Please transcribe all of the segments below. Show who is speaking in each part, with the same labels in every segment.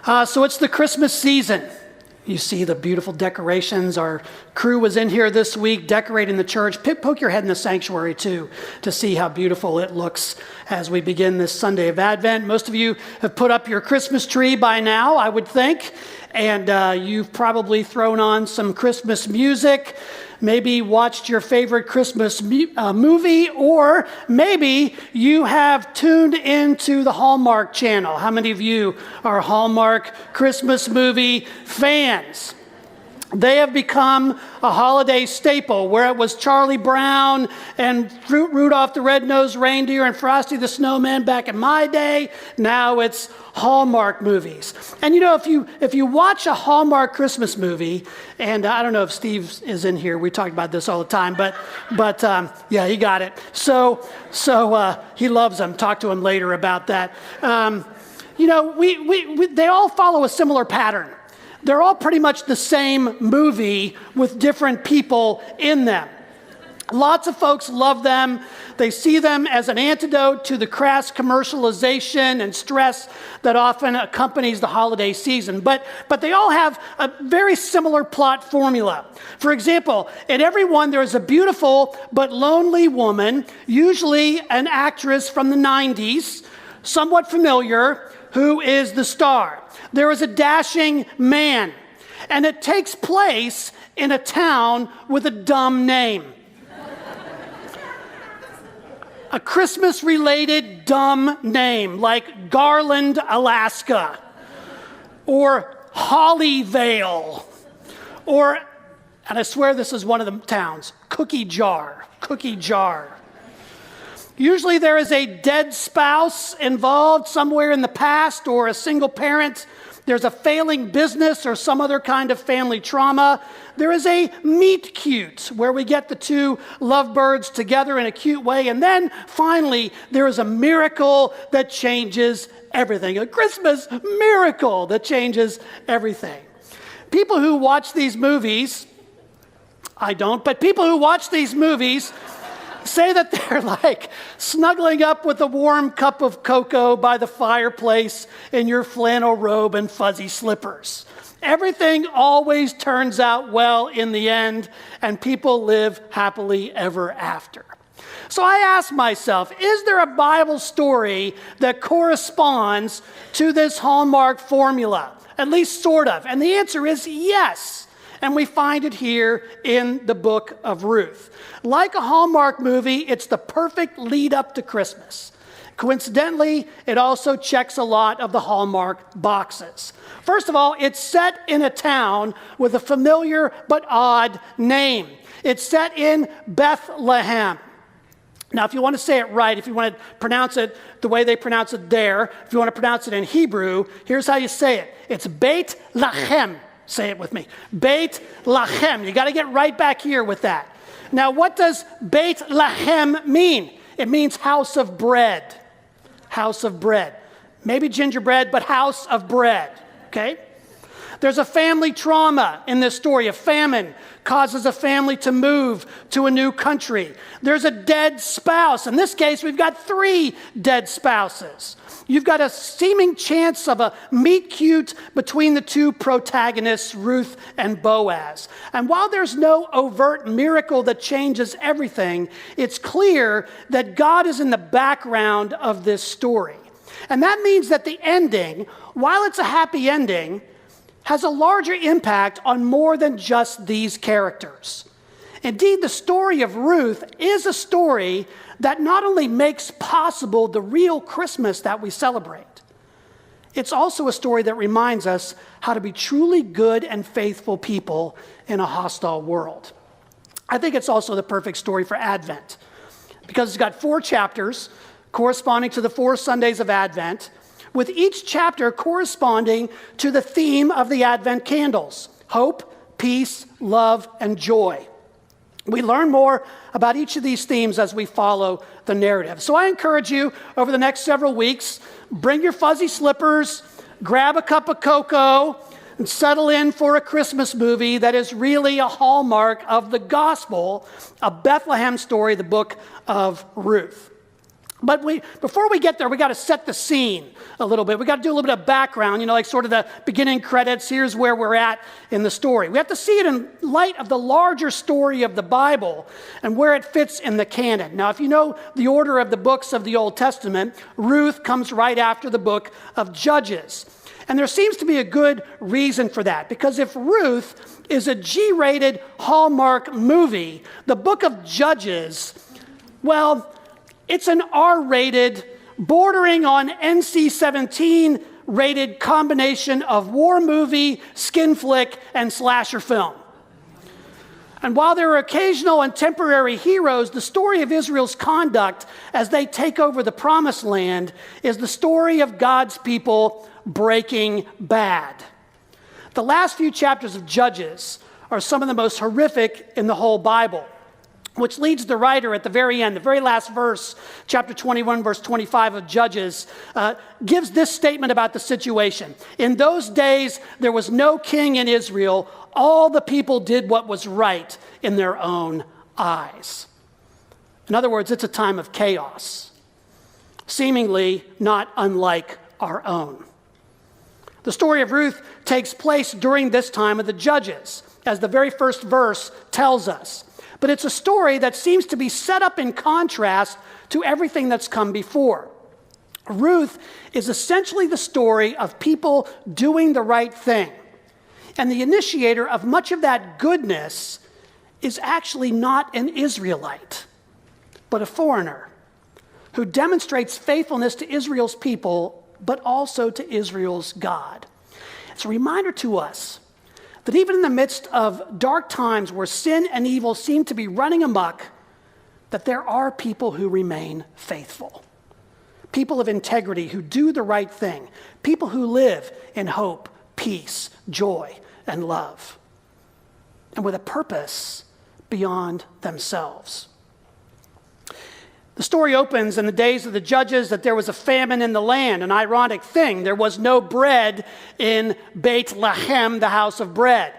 Speaker 1: So it's the Christmas season. You see the beautiful decorations. Our crew was in here this week decorating the church. Poke your head in the sanctuary too to see how beautiful it looks as we begin this Sunday of Advent. Most of you have put up your Christmas tree by now, I would think. And you've probably thrown on some Christmas music, maybe watched your favorite Christmas movie, or maybe you have tuned into the Hallmark channel. How many of you are Hallmark Christmas movie fans? They have become a holiday staple, where it was Charlie Brown and Rudolph the Red-Nosed Reindeer and Frosty the Snowman back in my day. Now it's Hallmark movies. And you know, if you watch a Hallmark Christmas movie, and I don't know if Steve is in here, we talk about this all the time, but yeah, he got it. So he loves them. Talk to him later about that. You know, they all follow a similar pattern. They're all pretty much the same movie with different people in them. Lots of folks love them. They see them as an antidote to the crass commercialization and stress that often accompanies the holiday season. But they all have a very similar plot formula. For example, in every one there is a beautiful but lonely woman, usually an actress from the 90s, somewhat familiar, who is the star. There is a dashing man, and it takes place in a town with a dumb name. A Christmas-related dumb name, like Garland, Alaska, or Hollyvale, or, and I swear this is one of the towns, Cookie Jar. Usually there is a dead spouse involved somewhere in the past, or a single parent. There's a failing business or some other kind of family trauma. There is a meet cute, where we get the two lovebirds together in a cute way. And then finally, there is a miracle that changes everything. A Christmas miracle that changes everything. People who watch these movies, I don't, but people who watch these movies say that they're like snuggling up with a warm cup of cocoa by the fireplace in your flannel robe and fuzzy slippers. Everything always turns out well in the end, and people live happily ever after. So I ask myself, is there a Bible story that corresponds to this Hallmark formula? At least sort of. And the answer is yes. And we find it here in the Book of Ruth. Like a Hallmark movie, it's the perfect lead up to Christmas. Coincidentally, it also checks a lot of the Hallmark boxes. First of all, it's set in a town with a familiar but odd name. It's set in Bethlehem. Now, if you want to say it right, if you want to pronounce it the way they pronounce it there, if you want to pronounce it in Hebrew, here's how you say it. It's Bethlehem. Say it with me. Bethlehem. You got to get right back here with that. Now, what does Bethlehem mean? It means house of bread. House of bread. Maybe gingerbread, but house of bread. Okay? There's a family trauma in this story. A famine causes a family to move to a new country. There's a dead spouse. In this case, we've got 3 dead spouses. You've got a seeming chance of a meet cute between the two protagonists, Ruth and Boaz. And while there's no overt miracle that changes everything, it's clear that God is in the background of this story. And that means that the ending, while it's a happy ending, has a larger impact on more than just these characters. Indeed, the story of Ruth is a story that not only makes possible the real Christmas that we celebrate, it's also a story that reminds us how to be truly good and faithful people in a hostile world. I think it's also the perfect story for Advent, because it's got 4 chapters corresponding to the 4 Sundays of Advent, with each chapter corresponding to the theme of the Advent candles: hope, peace, love, and joy. We learn more about each of these themes as we follow the narrative. So I encourage you, over the next several weeks, bring your fuzzy slippers, grab a cup of cocoa, and settle in for a Christmas movie that is really a hallmark of the gospel, a Bethlehem story, the Book of Ruth. But before we get there, we got to set the scene a little bit. We got to do a little bit of background, like sort of the beginning credits. Here's where we're at in the story. We have to see it in light of the larger story of the Bible and where it fits in the canon. Now, if you know the order of the books of the Old Testament, Ruth comes right after the book of Judges. And there seems to be a good reason for that, because if Ruth is a G-rated Hallmark movie, the book of Judges, well, it's an R-rated, bordering on NC-17 rated combination of war movie, skin flick, and slasher film. And while there are occasional and temporary heroes, the story of Israel's conduct as they take over the Promised Land is the story of God's people breaking bad. The last few chapters of Judges are some of the most horrific in the whole Bible, which leads the writer at the very end, the very last verse, chapter 21, verse 25 of Judges, gives this statement about the situation. In those days, there was no king in Israel. All the people did what was right in their own eyes. In other words, it's a time of chaos, seemingly not unlike our own. The story of Ruth takes place during this time of the Judges, as the very first verse tells us. But it's a story that seems to be set up in contrast to everything that's come before. Ruth is essentially the story of people doing the right thing. And the initiator of much of that goodness is actually not an Israelite, but a foreigner who demonstrates faithfulness to Israel's people, but also to Israel's God. It's a reminder to us that even in the midst of dark times where sin and evil seem to be running amok, that there are people who remain faithful. People of integrity who do the right thing. People who live in hope, peace, joy, and love. And with a purpose beyond themselves. The story opens in the days of the Judges that there was a famine in the land, an ironic thing. There was no bread in Bethlehem, the house of bread.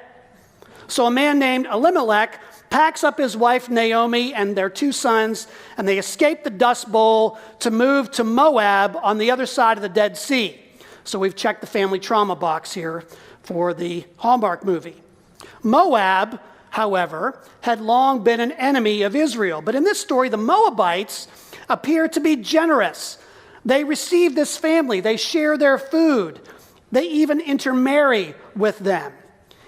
Speaker 1: So a man named Elimelech packs up his wife Naomi and their two sons, and they escape the Dust Bowl to move to Moab on the other side of the Dead Sea. So we've checked the family trauma box here for the Hallmark movie. Moab, however, had long been an enemy of Israel. But in this story, the Moabites appear to be generous. They receive this family. They share their food. They even intermarry with them.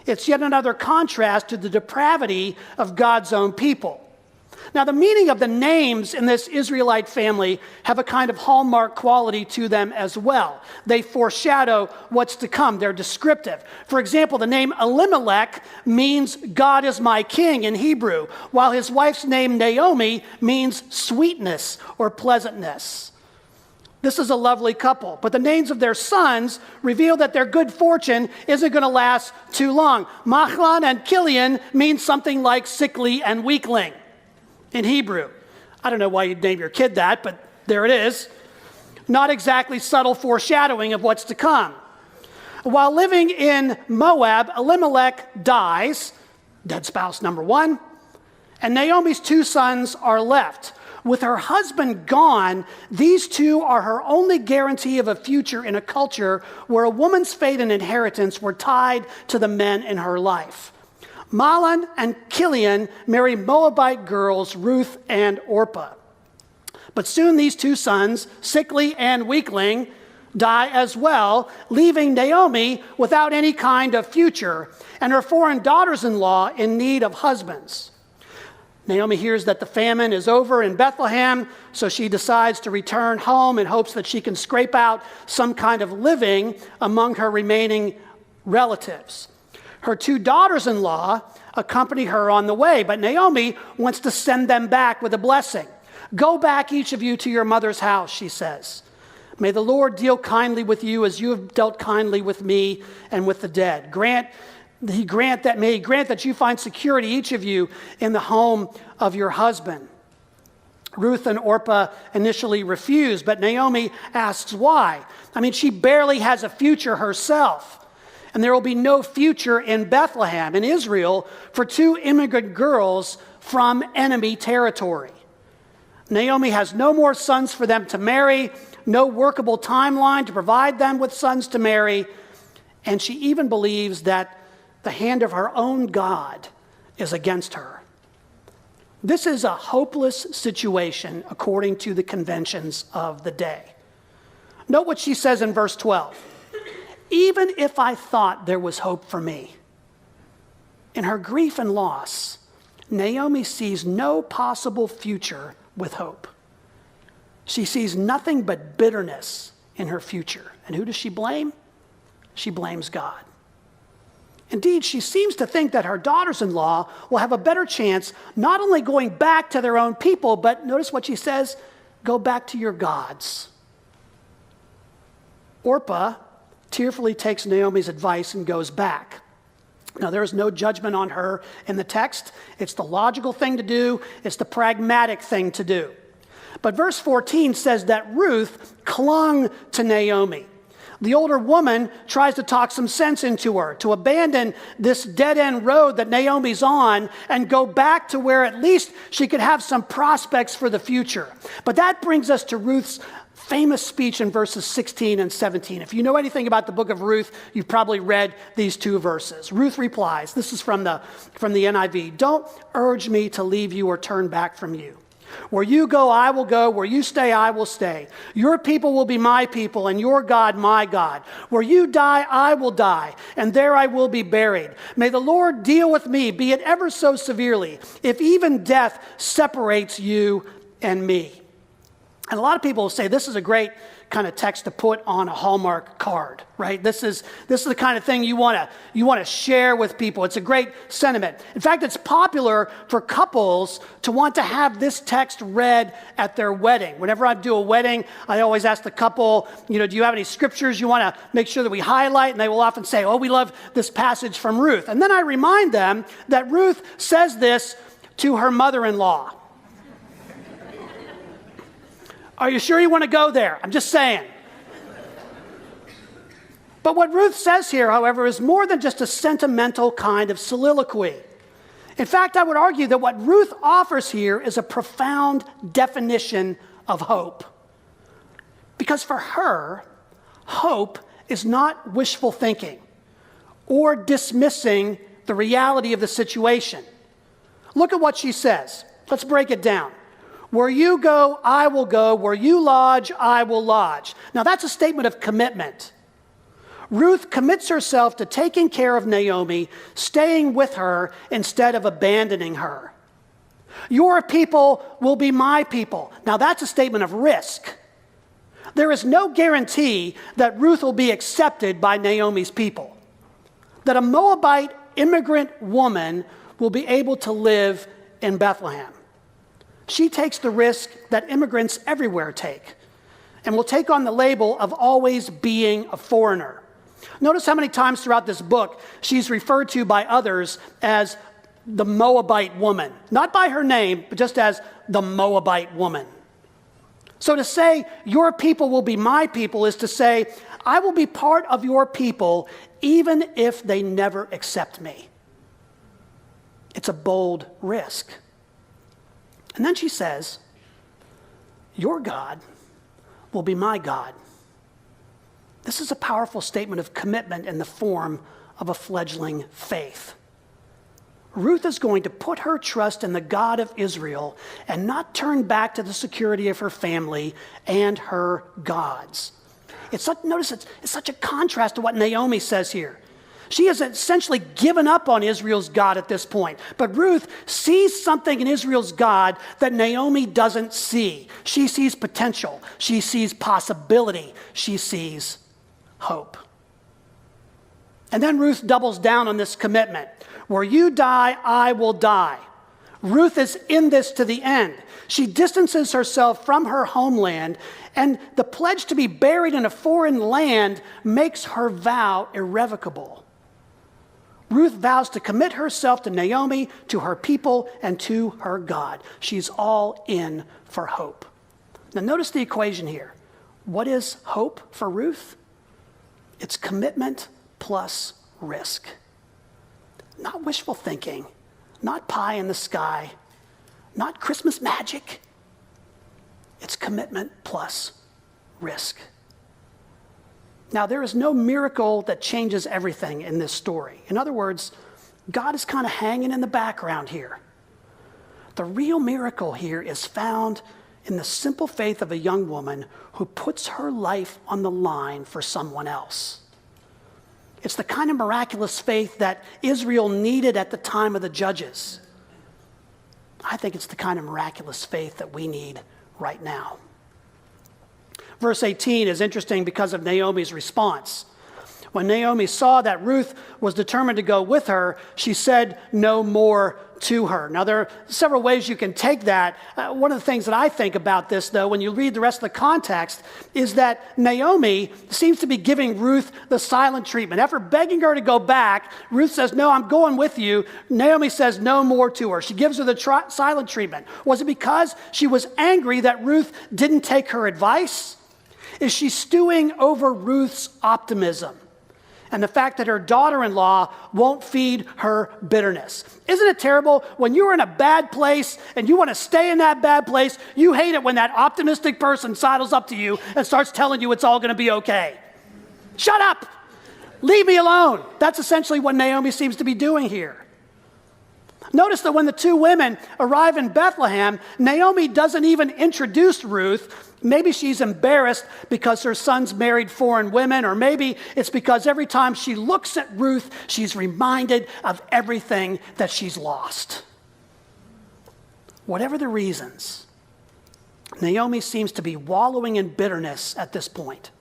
Speaker 1: It's yet another contrast to the depravity of God's own people. Now, the meaning of the names in this Israelite family have a kind of hallmark quality to them as well. They foreshadow what's to come. They're descriptive. For example, the name Elimelech means God is my king in Hebrew, while his wife's name Naomi means sweetness or pleasantness. This is a lovely couple, but the names of their sons reveal that their good fortune isn't going to last too long. Machlon and Kilian mean something like sickly and weakling in Hebrew. I don't know why you'd name your kid that, but there it is. Not exactly subtle foreshadowing of what's to come. While living in Moab, Elimelech dies, dead spouse number one, and Naomi's two sons are left. With her husband gone, these two are her only guarantee of a future in a culture where a woman's fate and inheritance were tied to the men in her life. Mahlon and Kilian marry Moabite girls, Ruth and Orpah. But soon these two sons, sickly and weakling, die as well, leaving Naomi without any kind of future, and her foreign daughters-in-law in need of husbands. Naomi hears that the famine is over in Bethlehem, so she decides to return home in hopes that she can scrape out some kind of living among her remaining relatives. Her two daughters-in-law accompany her on the way, but Naomi wants to send them back with a blessing. Go back, each of you, to your mother's house, she says. May the Lord deal kindly with you as you have dealt kindly with me and with the dead. May he grant that you find security, each of you, in the home of your husband. Ruth and Orpah initially refuse, but Naomi asks why. She barely has a future herself. And there will be no future in Bethlehem, in Israel, for two immigrant girls from enemy territory. Naomi has no more sons for them to marry, no workable timeline to provide them with sons to marry, and she even believes that the hand of her own God is against her. This is a hopeless situation according to the conventions of the day. Note what she says in verse 12. Even if I thought there was hope for me. In her grief and loss, Naomi sees no possible future with hope. She sees nothing but bitterness in her future. And who does she blame? She blames God. Indeed, she seems to think that her daughters-in-law will have a better chance not only going back to their own people, but notice what she says, go back to your gods. Orpah tearfully takes Naomi's advice and goes back. Now, there is no judgment on her in the text. It's the logical thing to do. It's the pragmatic thing to do. But verse 14 says that Ruth clung to Naomi. The older woman tries to talk some sense into her, to abandon this dead-end road that Naomi's on and go back to where at least she could have some prospects for the future. But that brings us to Ruth's famous speech in verses 16 and 17. If you know anything about the book of Ruth, you've probably read these two verses. Ruth replies, this is from the NIV, "Don't urge me to leave you or turn back from you. Where you go, I will go. Where you stay, I will stay. Your people will be my people, and your God, my God. Where you die, I will die, and there I will be buried. May the Lord deal with me, be it ever so severely, if even death separates you and me." And a lot of people will say this is a great kind of text to put on a Hallmark card, right? This is the kind of thing you want to share with people. It's a great sentiment. In fact, it's popular for couples to want to have this text read at their wedding. Whenever I do a wedding, I always ask the couple, do you have any scriptures you want to make sure that we highlight? And they will often say, oh, we love this passage from Ruth. And then I remind them that Ruth says this to her mother-in-law. Are you sure you want to go there? I'm just saying. But what Ruth says here, however, is more than just a sentimental kind of soliloquy. In fact, I would argue that what Ruth offers here is a profound definition of hope. Because for her, hope is not wishful thinking or dismissing the reality of the situation. Look at what she says. Let's break it down. Where you go, I will go. Where you lodge, I will lodge. Now, that's a statement of commitment. Ruth commits herself to taking care of Naomi, staying with her instead of abandoning her. Your people will be my people. Now, that's a statement of risk. There is no guarantee that Ruth will be accepted by Naomi's people, that a Moabite immigrant woman will be able to live in Bethlehem. She takes the risk that immigrants everywhere take and will take on the label of always being a foreigner. Notice how many times throughout this book she's referred to by others as the Moabite woman. Not by her name, but just as the Moabite woman. So to say, your people will be my people is to say, I will be part of your people even if they never accept me. It's a bold risk. And then she says, your God will be my God. This is a powerful statement of commitment in the form of a fledgling faith. Ruth is going to put her trust in the God of Israel and not turn back to the security of her family and her gods. Notice it's such a contrast to what Naomi says here. She has essentially given up on Israel's God at this point. But Ruth sees something in Israel's God that Naomi doesn't see. She sees potential. She sees possibility. She sees hope. And then Ruth doubles down on this commitment. Where you die, I will die. Ruth is in this to the end. She distances herself from her homeland, and the pledge to be buried in a foreign land makes her vow irrevocable. Ruth vows to commit herself to Naomi, to her people, and to her God. She's all in for hope. Now notice the equation here. What is hope for Ruth? It's commitment plus risk. Not wishful thinking, not pie in the sky, not Christmas magic. It's commitment plus risk. Now, there is no miracle that changes everything in this story. In other words, God is kind of hanging in the background here. The real miracle here is found in the simple faith of a young woman who puts her life on the line for someone else. It's the kind of miraculous faith that Israel needed at the time of the judges. I think it's the kind of miraculous faith that we need right now. Verse 18 is interesting because of Naomi's response. When Naomi saw that Ruth was determined to go with her, she said no more to her. Now, there are several ways you can take that. One of the things that I think about this, though, when you read the rest of the context, is that Naomi seems to be giving Ruth the silent treatment. After begging her to go back, Ruth says, no, I'm going with you. Naomi says no more to her. She gives her the silent treatment. Was it because she was angry that Ruth didn't take her advice? Is she stewing over Ruth's optimism and the fact that her daughter-in-law won't feed her bitterness? Isn't it terrible when you're in a bad place and you want to stay in that bad place? You hate it when that optimistic person sidles up to you and starts telling you it's all going to be okay. Shut up! Leave me alone. That's essentially what Naomi seems to be doing here. Notice that when the two women arrive in Bethlehem, Naomi doesn't even introduce Ruth. Maybe she's embarrassed because her son's married foreign women, or maybe it's because every time she looks at Ruth, she's reminded of everything that she's lost. Whatever the reasons, Naomi seems to be wallowing in bitterness at this point.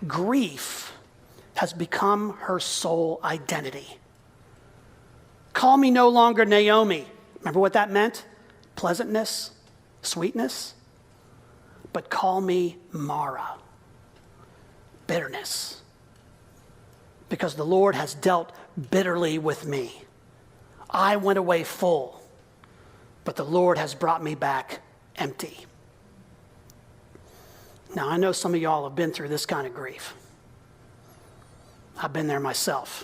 Speaker 1: Grief has become her sole identity. Call me no longer Naomi. Remember what that meant? Pleasantness, sweetness. But call me Mara, bitterness, because the Lord has dealt bitterly with me. I went away full, but the Lord has brought me back empty. Now, I know some of y'all have been through this kind of grief. I've been there myself.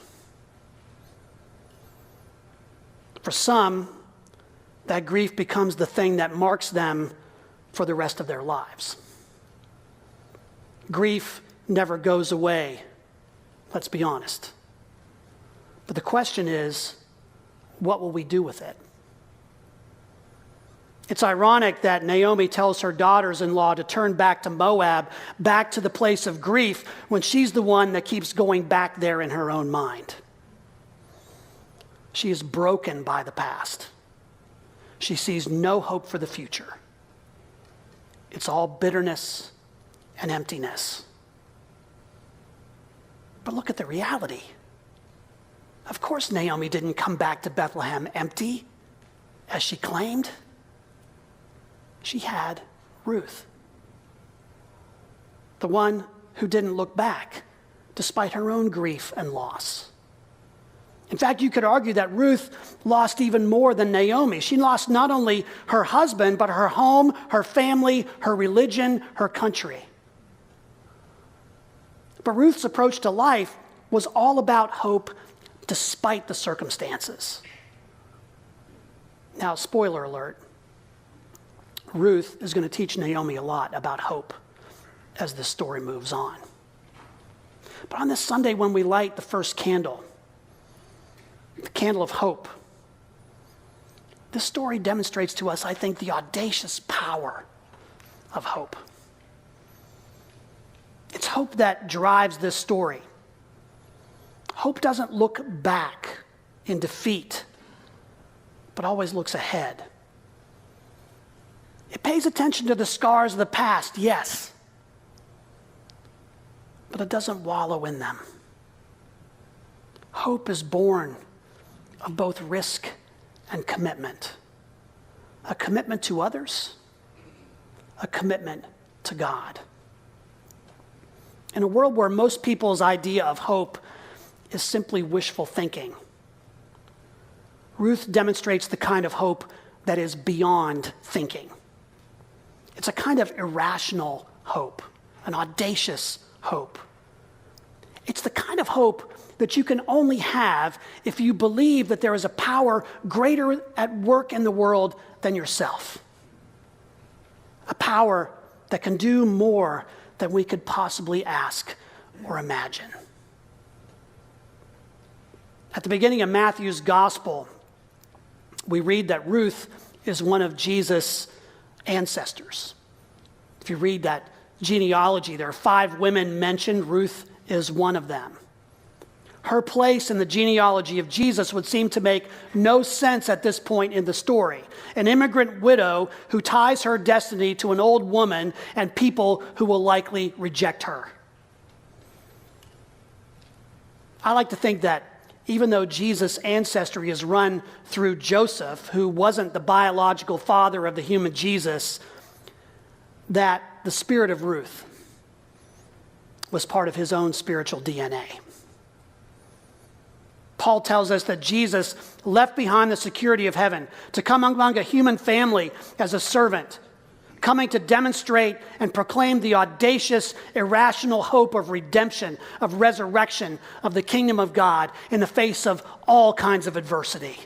Speaker 1: For some, that grief becomes the thing that marks them for the rest of their lives. Grief never goes away, let's be honest. But the question is, what will we do with it? It's ironic that Naomi tells her daughters-in-law to turn back to Moab, back to the place of grief, when she's the one that keeps going back there in her own mind. She is broken by the past. She sees no hope for the future. It's all bitterness and emptiness. But look at the reality. Of course, Naomi didn't come back to Bethlehem empty, as she claimed. She had Ruth, the one who didn't look back, despite her own grief and loss. In fact, you could argue that Ruth lost even more than Naomi. She lost not only her husband, but her home, her family, her religion, her country. But Ruth's approach to life was all about hope despite the circumstances. Now, spoiler alert, Ruth is going to teach Naomi a lot about hope as this story moves on. But on this Sunday when we light the first candle, the candle of hope, this story demonstrates to us, I think, the audacious power of hope. It's hope that drives this story. Hope doesn't look back in defeat, but always looks ahead. It pays attention to the scars of the past, yes, but it doesn't wallow in them. Hope is born of both risk and commitment. A commitment to others, a commitment to God. In a world where most people's idea of hope is simply wishful thinking, Ruth demonstrates the kind of hope that is beyond thinking. It's a kind of irrational hope, an audacious hope. It's the kind of hope that you can only have if you believe that there is a power greater at work in the world than yourself. A a power that can do more than we could possibly ask or imagine. At the beginning of Matthew's gospel, we read that Ruth is one of Jesus' ancestors. If you read that genealogy, there are 5 women mentioned. Ruth is one of them. Her place in the genealogy of Jesus would seem to make no sense at this point in the story. An immigrant widow who ties her destiny to an old woman and people who will likely reject her. I like to think that even though Jesus' ancestry is run through Joseph, who wasn't the biological father of the human Jesus, that the spirit of Ruth was part of his own spiritual DNA. Paul tells us that Jesus left behind the security of heaven to come among a human family as a servant, coming to demonstrate and proclaim the audacious, irrational hope of redemption, of resurrection, of the kingdom of God in the face of all kinds of adversity.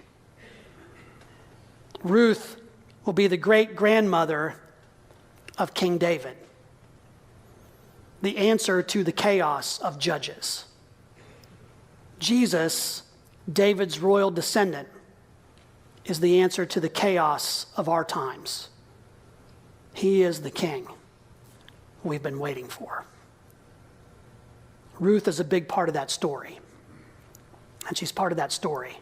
Speaker 1: Ruth will be the great-grandmother of King David, the answer to the chaos of Judges. Jesus, David's royal descendant, is the answer to the chaos of our times. He is the king we've been waiting for. Ruth is a big part of that story. And she's part of that story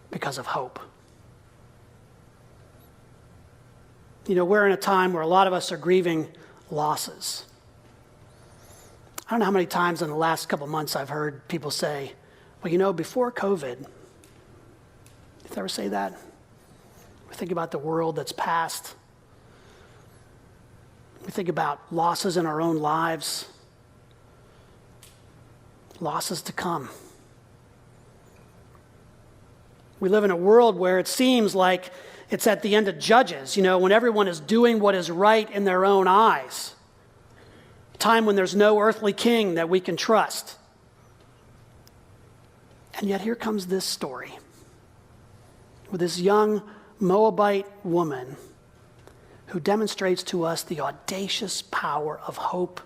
Speaker 1: because of hope. You know, we're in a time where a lot of us are grieving losses. I don't know how many times in the last couple months I've heard people say, well, you know, before COVID, did they ever say that? We think about the world that's past. We think about losses in our own lives, losses to come. We live in a world where it seems like it's at the end of Judges, you know, when everyone is doing what is right in their own eyes. Time when there's no earthly king that we can trust. And yet here comes this story with this young Moabite woman who demonstrates to us the audacious power of hope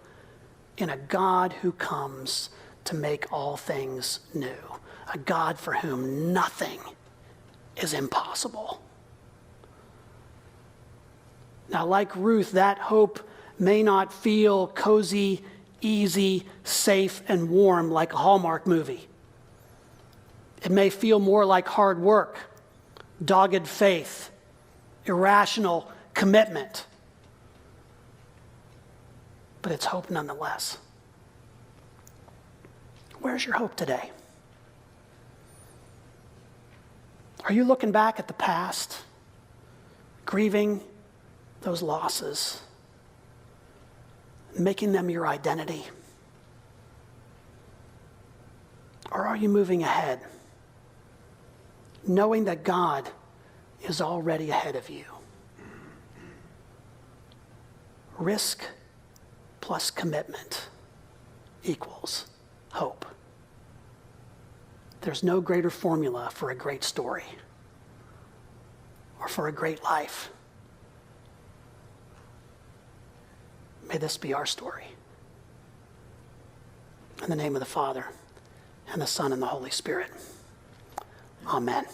Speaker 1: in a God who comes to make all things new, a God for whom nothing is impossible. Now, like Ruth, that hope may not feel cozy, easy, safe, and warm like a Hallmark movie. It may feel more like hard work, dogged faith, irrational commitment. But it's hope nonetheless. Where's your hope today? Are you looking back at the past, grieving those losses, making them your identity? Or are you moving ahead, knowing that God is already ahead of you? Risk plus commitment equals hope. There's no greater formula for a great story or for a great life. May this be our story. In the name of the Father, and the Son, and the Holy Spirit. Amen.